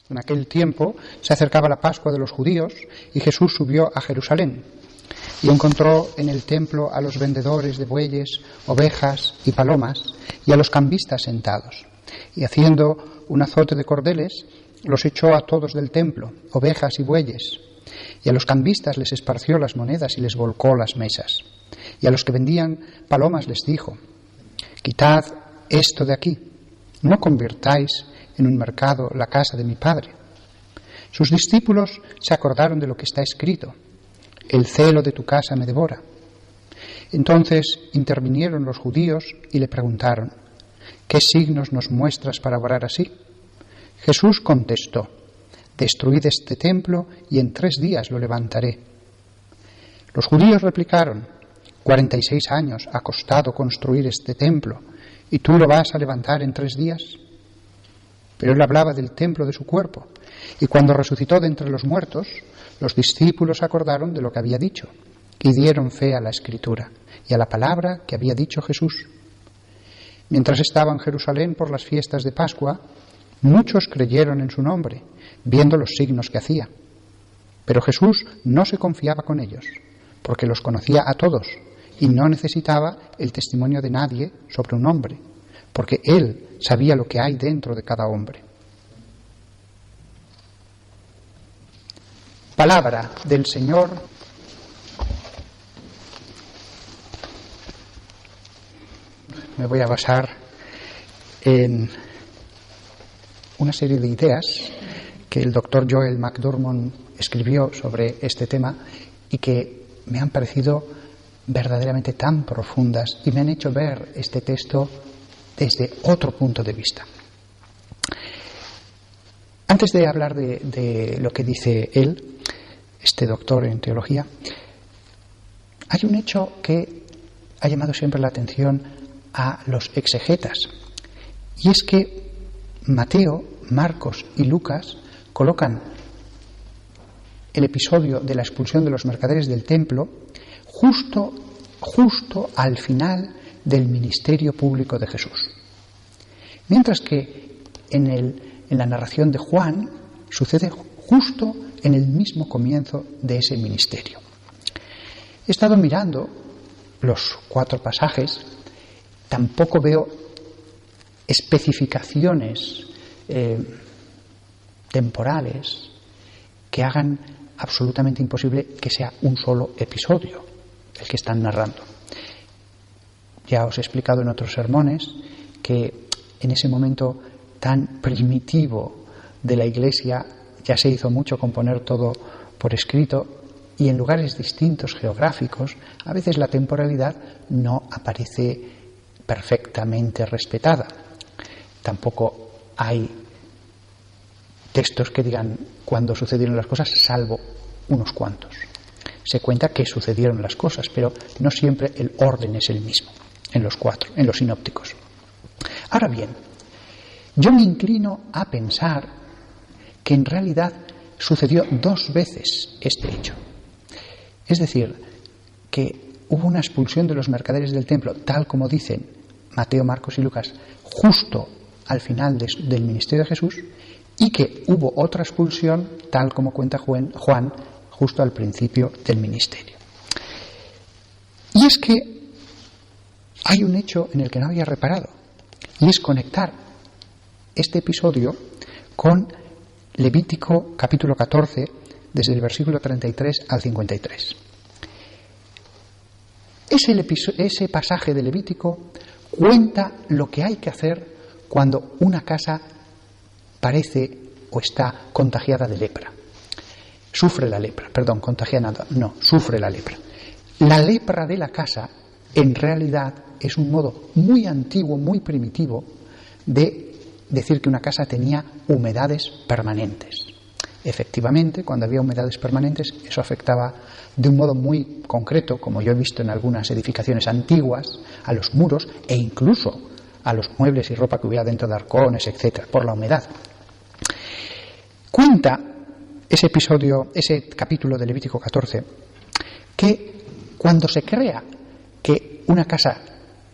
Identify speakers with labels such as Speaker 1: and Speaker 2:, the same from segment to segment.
Speaker 1: En aquel tiempo se acercaba la Pascua de los judíos y Jesús subió a Jerusalén y encontró en el templo a los vendedores de bueyes, ovejas y palomas y a los cambistas sentados. Y haciendo un azote de cordeles, los echó a todos del templo, ovejas y bueyes. Y a los cambistas les esparció las monedas y les volcó las mesas. Y a los que vendían palomas les dijo: quitad esto de aquí, no convirtáis en un mercado la casa de mi Padre. Sus discípulos se acordaron de lo que está escrito: el celo de tu casa me devora. Entonces intervinieron los judíos y le preguntaron: ¿qué signos nos muestras para obrar así? Jesús contestó: destruid este templo y en 3 días lo levantaré. Los judíos replicaron: 46 años ha costado construir este templo, ¿y tú lo vas a levantar en 3 días? Pero él hablaba del templo de su cuerpo, y cuando resucitó de entre los muertos, los discípulos acordaron de lo que había dicho, y dieron fe a la Escritura y a la palabra que había dicho Jesús. Mientras estaba en Jerusalén por las fiestas de Pascua, muchos creyeron en su nombre, viendo los signos que hacía. Pero Jesús no se confiaba con ellos, porque los conocía a todos, y no necesitaba el testimonio de nadie sobre un hombre, porque Él sabía lo que hay dentro de cada hombre. Palabra del Señor. Me voy a basar en una serie de ideas que el doctor Joel McDurmon escribió sobre este tema y que me han parecido verdaderamente tan profundas y me han hecho ver este texto desde otro punto de vista. Antes de hablar de lo que dice él, este doctor en teología, hay un hecho que ha llamado siempre la atención a los exegetas, y es que Mateo, Marcos y Lucas colocan el episodio de la expulsión de los mercaderes del templo justo al final del ministerio público de Jesús. Mientras que en la narración de Juan sucede justo en el mismo comienzo de ese ministerio. He estado mirando los 4 pasajes, tampoco veo especificaciones temporales que hagan absolutamente imposible que sea un solo episodio el que están narrando. Ya os he explicado en otros sermones que en ese momento tan primitivo de la Iglesia ya se hizo mucho con poner todo por escrito, y en lugares distintos geográficos a veces la temporalidad no aparece perfectamente respetada. Tampoco hay textos que digan cuándo sucedieron las cosas, salvo unos cuantos. Se cuenta que sucedieron las cosas, pero no siempre el orden es el mismo en los 4, en los sinópticos. Ahora bien, yo me inclino a pensar que en realidad sucedió 2 veces este hecho. Es decir, que hubo una expulsión de los mercaderes del templo, tal como dicen Mateo, Marcos y Lucas, justo al final del ministerio de Jesús, y que hubo otra expulsión, tal como cuenta Juan, justo al principio del ministerio. Y es que hay un hecho en el que no había reparado, y es conectar este episodio con Levítico capítulo 14, desde el versículo 33 al 53. Ese pasaje de Levítico cuenta lo que hay que hacer cuando una casa parece o está contagiada de lepra. Sufre la lepra, sufre la lepra. La lepra de la casa, en realidad, es un modo muy antiguo, muy primitivo, de decir que una casa tenía humedades permanentes. Efectivamente, cuando había humedades permanentes, eso afectaba de un modo muy concreto, como yo he visto en algunas edificaciones antiguas, a los muros e incluso a los muebles y ropa que hubiera dentro de arcones, etcétera, por la humedad. Cuenta ese episodio, ese capítulo de Levítico 14, que cuando se crea que una casa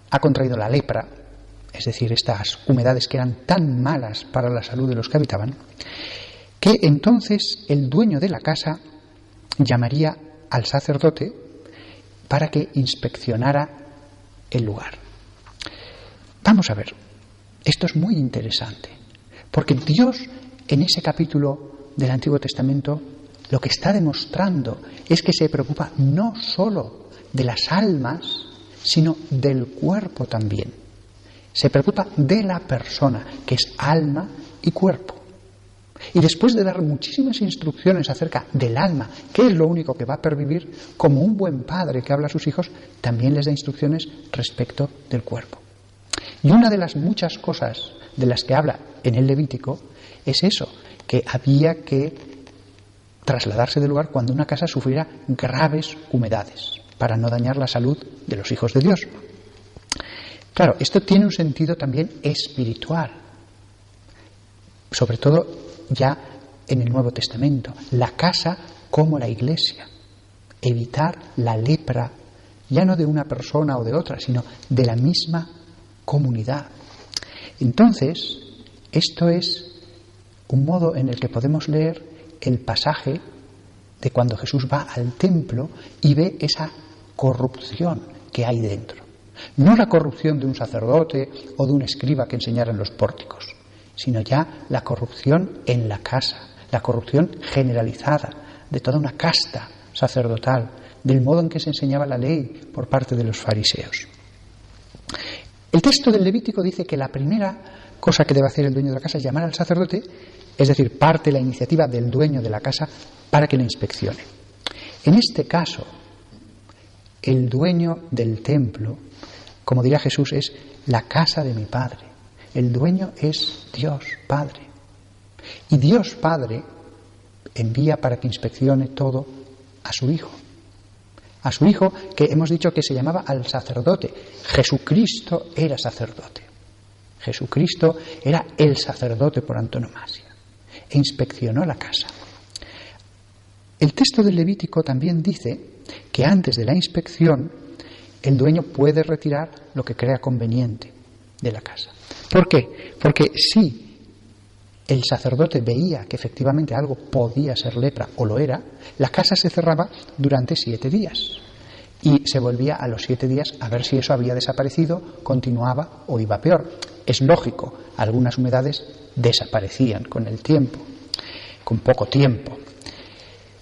Speaker 1: ha contraído la lepra, es decir, estas humedades que eran tan malas para la salud de los que habitaban, que entonces el dueño de la casa llamaría al sacerdote para que inspeccionara el lugar. Vamos a ver, esto es muy interesante, porque Dios en ese capítulo del Antiguo Testamento lo que está demostrando es que se preocupa no solo de las almas, sino del cuerpo también. Se preocupa de la persona, que es alma y cuerpo. Y después de dar muchísimas instrucciones acerca del alma, que es lo único que va a pervivir, como un buen padre que habla a sus hijos, también les da instrucciones respecto del cuerpo. Y una de las muchas cosas de las que habla en el Levítico es eso, que había que trasladarse del lugar cuando una casa sufriera graves humedades, para no dañar la salud de los hijos de Dios. Claro, esto tiene un sentido también espiritual, sobre todo ya en el Nuevo Testamento, la casa como la iglesia, evitar la lepra, ya no de una persona o de otra, sino de la misma comunidad. Entonces, esto es un modo en el que podemos leer el pasaje de cuando Jesús va al templo y ve esa corrupción que hay dentro. No la corrupción de un sacerdote o de un escriba que enseñara en los pórticos, sino ya la corrupción en la casa, la corrupción generalizada de toda una casta sacerdotal, del modo en que se enseñaba la ley por parte de los fariseos. El texto del Levítico dice que la primera cosa que debe hacer el dueño de la casa es llamar al sacerdote, es decir, parte la iniciativa del dueño de la casa para que lo inspeccione. En este caso, el dueño del templo, como dirá Jesús, es la casa de mi Padre. El dueño es Dios Padre. Y Dios Padre envía para que inspeccione todo a su Hijo. A su Hijo, que hemos dicho que se llamaba al sacerdote. Jesucristo era sacerdote. Jesucristo era el sacerdote por antonomasia. E inspeccionó la casa. El texto del Levítico también dice que antes de la inspección el dueño puede retirar lo que crea conveniente de la casa. ¿Por qué? Porque si el sacerdote veía que efectivamente algo podía ser lepra o lo era, la casa se cerraba durante 7 días y se volvía a los 7 días a ver si eso había desaparecido, continuaba o iba peor. Es lógico, algunas humedades desaparecían con el tiempo, con poco tiempo.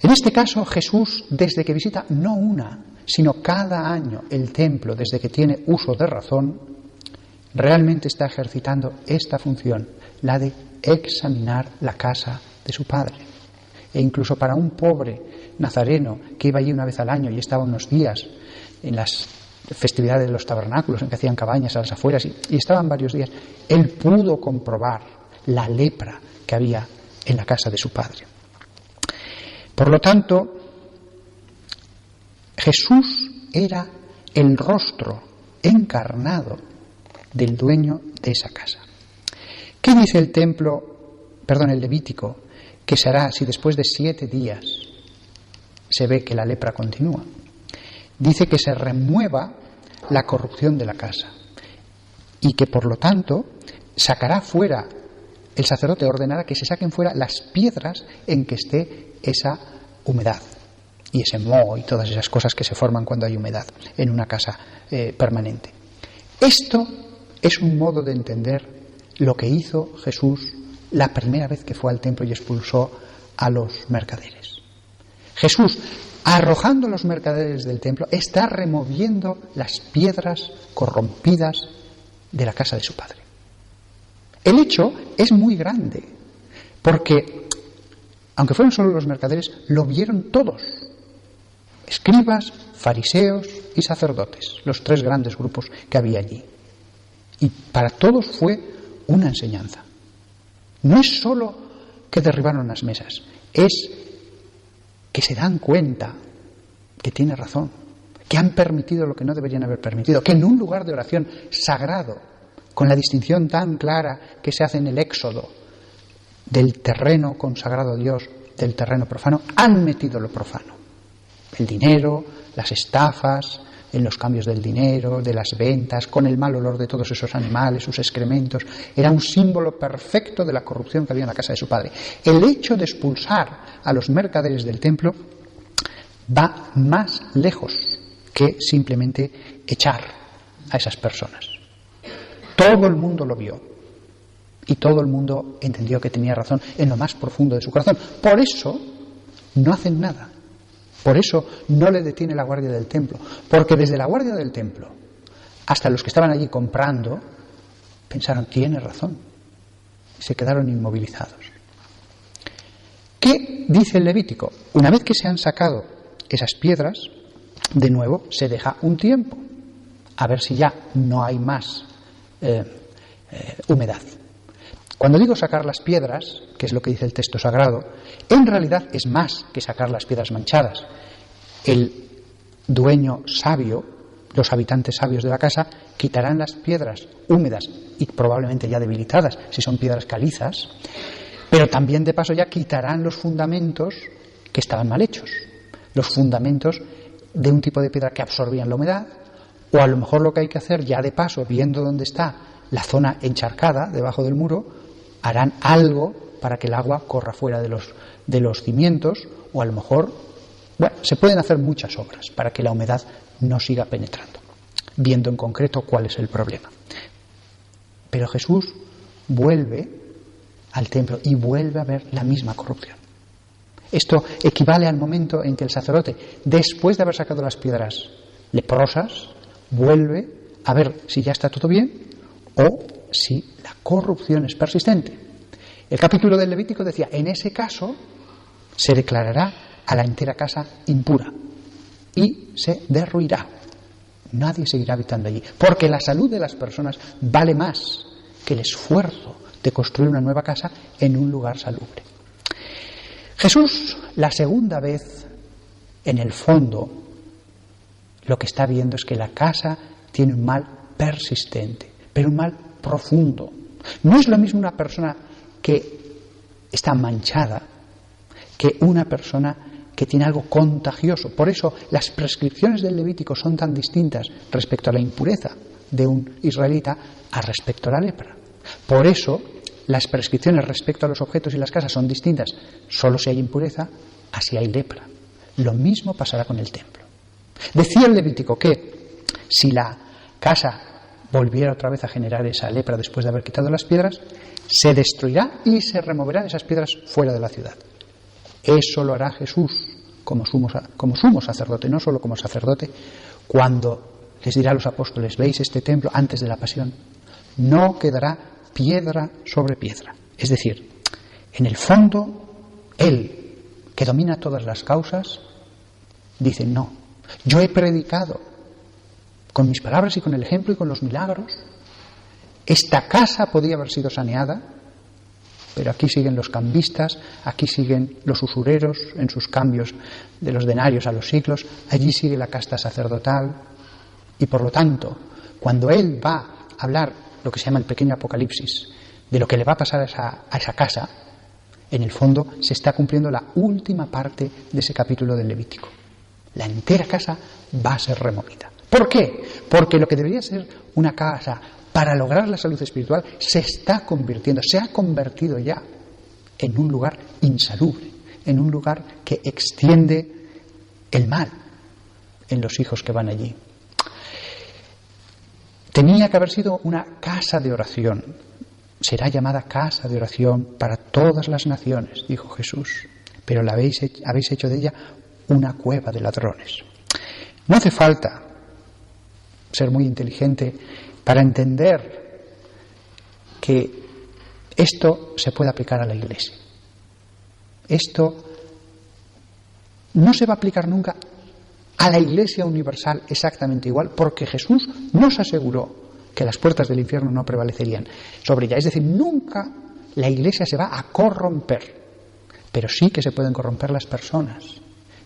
Speaker 1: En este caso, Jesús, desde que visita no una, sino cada año el templo, desde que tiene uso de razón, realmente está ejercitando esta función, la de examinar la casa de su Padre. E incluso para un pobre nazareno que iba allí una vez al año y estaba unos días en las festividades de los tabernáculos, en que hacían cabañas a las afueras, y estaban varios días, él pudo comprobar la lepra que había en la casa de su Padre. Por lo tanto, Jesús era el rostro encarnado del dueño de esa casa. ¿Qué dice el Levítico, que se hará si después de 7 días se ve que la lepra continúa? Dice que se remueva la corrupción de la casa y que por lo tanto sacará fuera, el sacerdote ordenará que se saquen fuera las piedras en que esté esa humedad y ese moho y todas esas cosas que se forman cuando hay humedad en una casa permanente. Esto es un modo de entender lo que hizo Jesús la primera vez que fue al templo y expulsó a los mercaderes. Jesús, arrojando a los mercaderes del templo, está removiendo las piedras corrompidas de la casa de su Padre. El hecho es muy grande, porque, aunque fueron solo los mercaderes, lo vieron todos: escribas, fariseos y sacerdotes, los 3 grandes grupos que había allí. Y para todos fue una enseñanza. No es solo que derribaron las mesas, es que se dan cuenta que tiene razón, que han permitido lo que no deberían haber permitido, que en un lugar de oración sagrado, con la distinción tan clara que se hace en el Éxodo del terreno consagrado a Dios, del terreno profano, han metido lo profano: el dinero, las estafas, en los cambios del dinero, de las ventas, con el mal olor de todos esos animales, sus excrementos. Era un símbolo perfecto de la corrupción que había en la casa de su padre. El hecho de expulsar a los mercaderes del templo va más lejos que simplemente echar a esas personas. Todo el mundo lo vio y todo el mundo entendió que tenía razón en lo más profundo de su corazón. Por eso no hacen nada. Por eso no le detiene la guardia del templo. Porque desde la guardia del templo hasta los que estaban allí comprando pensaron, tiene razón. Y se quedaron inmovilizados. ¿Qué dice el Levítico? Una vez que se han sacado esas piedras, de nuevo se deja un tiempo. A ver si ya no hay más humedad. Cuando digo sacar las piedras, que es lo que dice el texto sagrado, en realidad es más que sacar las piedras manchadas. El dueño sabio, los habitantes sabios de la casa, quitarán las piedras húmedas y probablemente ya debilitadas, si son piedras calizas, pero también de paso ya quitarán los fundamentos que estaban mal hechos, los fundamentos de un tipo de piedra que absorbían la humedad, o a lo mejor lo que hay que hacer ya de paso, viendo dónde está la zona encharcada debajo del muro, harán algo para que el agua corra fuera de los cimientos, o a lo mejor, bueno, se pueden hacer muchas obras para que la humedad no siga penetrando, viendo en concreto cuál es el problema. Pero Jesús vuelve al templo y vuelve a ver la misma corrupción. Esto equivale al momento en que el sacerdote, después de haber sacado las piedras leprosas, vuelve a ver si ya está todo bien o si la corrupción es persistente. El capítulo del Levítico decía, en ese caso se declarará a la entera casa impura y se derruirá. Nadie seguirá habitando allí, porque la salud de las personas vale más que el esfuerzo de construir una nueva casa en un lugar salubre. Jesús, la segunda vez, en el fondo, lo que está viendo es que la casa tiene un mal persistente, pero un mal profundo. No es lo mismo una persona que está manchada que una persona que tiene algo contagioso. Por eso las prescripciones del Levítico son tan distintas respecto a la impureza de un israelita a respecto a la lepra. Por eso las prescripciones respecto a los objetos y las casas son distintas. Solo si hay impureza, así hay lepra. Lo mismo pasará con el templo. Decía el Levítico que si la casa volviera otra vez a generar esa lepra después de haber quitado las piedras, se destruirá y se removerán esas piedras fuera de la ciudad. Eso lo hará Jesús como sumo sacerdote, no solo como sacerdote, cuando les dirá a los apóstoles, ¿veis este templo antes de la pasión? No quedará piedra sobre piedra. Es decir, en el fondo, Él, que domina todas las causas, dice, no, yo he predicado con mis palabras y con el ejemplo y con los milagros. Esta casa podía haber sido saneada, pero aquí siguen los cambistas, aquí siguen los usureros en sus cambios de los denarios a los siglos, allí sigue la casta sacerdotal, y por lo tanto, cuando Él va a hablar lo que se llama el pequeño apocalipsis, de lo que le va a pasar a esa casa, en el fondo se está cumpliendo la última parte de ese capítulo del Levítico. La entera casa va a ser removida. ¿Por qué? Porque lo que debería ser una casa para lograr la salud espiritual se está convirtiendo, se ha convertido ya en un lugar insalubre, en un lugar que extiende el mal en los hijos que van allí. Tenía que haber sido una casa de oración. Será llamada casa de oración para todas las naciones, dijo Jesús, pero habéis hecho de ella una cueva de ladrones. No hace falta ser muy inteligente para entender que esto se puede aplicar a la Iglesia. Esto no se va a aplicar nunca a la Iglesia universal exactamente igual, porque Jesús nos aseguró que las puertas del infierno no prevalecerían sobre ella. Es decir, nunca la Iglesia se va a corromper, pero sí que se pueden corromper las personas.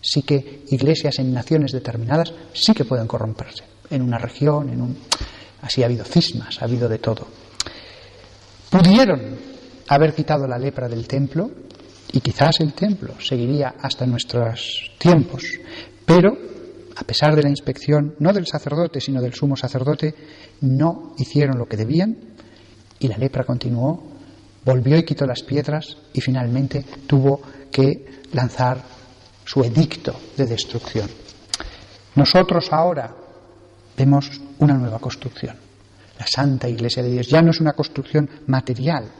Speaker 1: Sí que iglesias en naciones determinadas sí que pueden corromperse. En una región, así ha habido cismas, ha habido de todo. Pudieron haber quitado la lepra del templo, y quizás el templo seguiría hasta nuestros tiempos, pero a pesar de la inspección, no del sacerdote, sino del sumo sacerdote, no hicieron lo que debían y la lepra continuó, volvió y quitó las piedras y finalmente tuvo que lanzar su edicto de destrucción. Nosotros ahora vemos una nueva construcción. La Santa Iglesia de Dios ya no es una construcción material,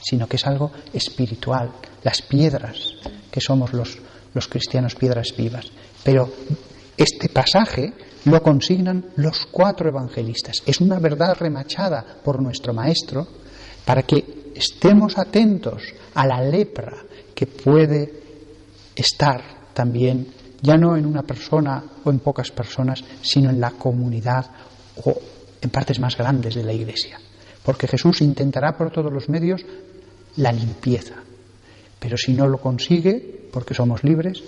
Speaker 1: sino que es algo espiritual. Las piedras, que somos los cristianos, piedras vivas. Pero este pasaje lo consignan los 4 evangelistas. Es una verdad remachada por nuestro Maestro para que estemos atentos a la lepra que puede estar también, ya no en una persona o en pocas personas, sino en la comunidad o en partes más grandes de la Iglesia. Porque Jesús intentará por todos los medios la limpieza. Pero si no lo consigue, porque somos libres,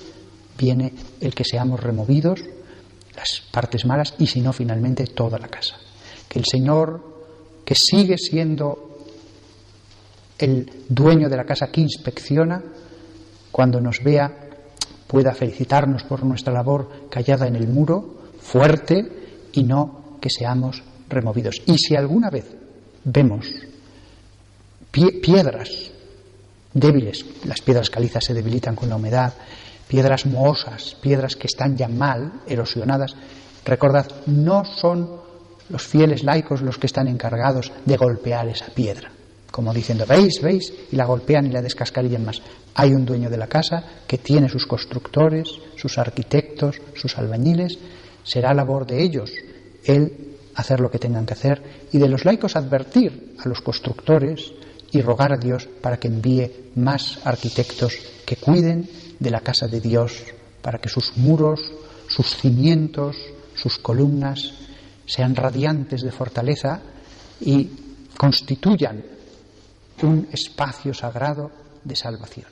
Speaker 1: viene el que seamos removidos, las partes malas, y si no, finalmente toda la casa. Que el Señor, que sigue siendo el dueño de la casa que inspecciona, cuando nos vea, pueda felicitarnos por nuestra labor callada en el muro, fuerte, y no que seamos removidos. Y si alguna vez vemos piedras débiles, las piedras calizas se debilitan con la humedad, piedras mohosas, piedras que están ya mal, erosionadas, recordad, no son los fieles laicos los que están encargados de golpear esa piedra, como diciendo, veis, y la golpean y la descascarillan más. Hay un dueño de la casa que tiene sus constructores, sus arquitectos, sus albañiles. Será labor de ellos el hacer lo que tengan que hacer, y de los laicos advertir a los constructores y rogar a Dios para que envíe más arquitectos que cuiden de la casa de Dios, para que sus muros, sus cimientos, sus columnas sean radiantes de fortaleza y constituyan un espacio sagrado de salvación.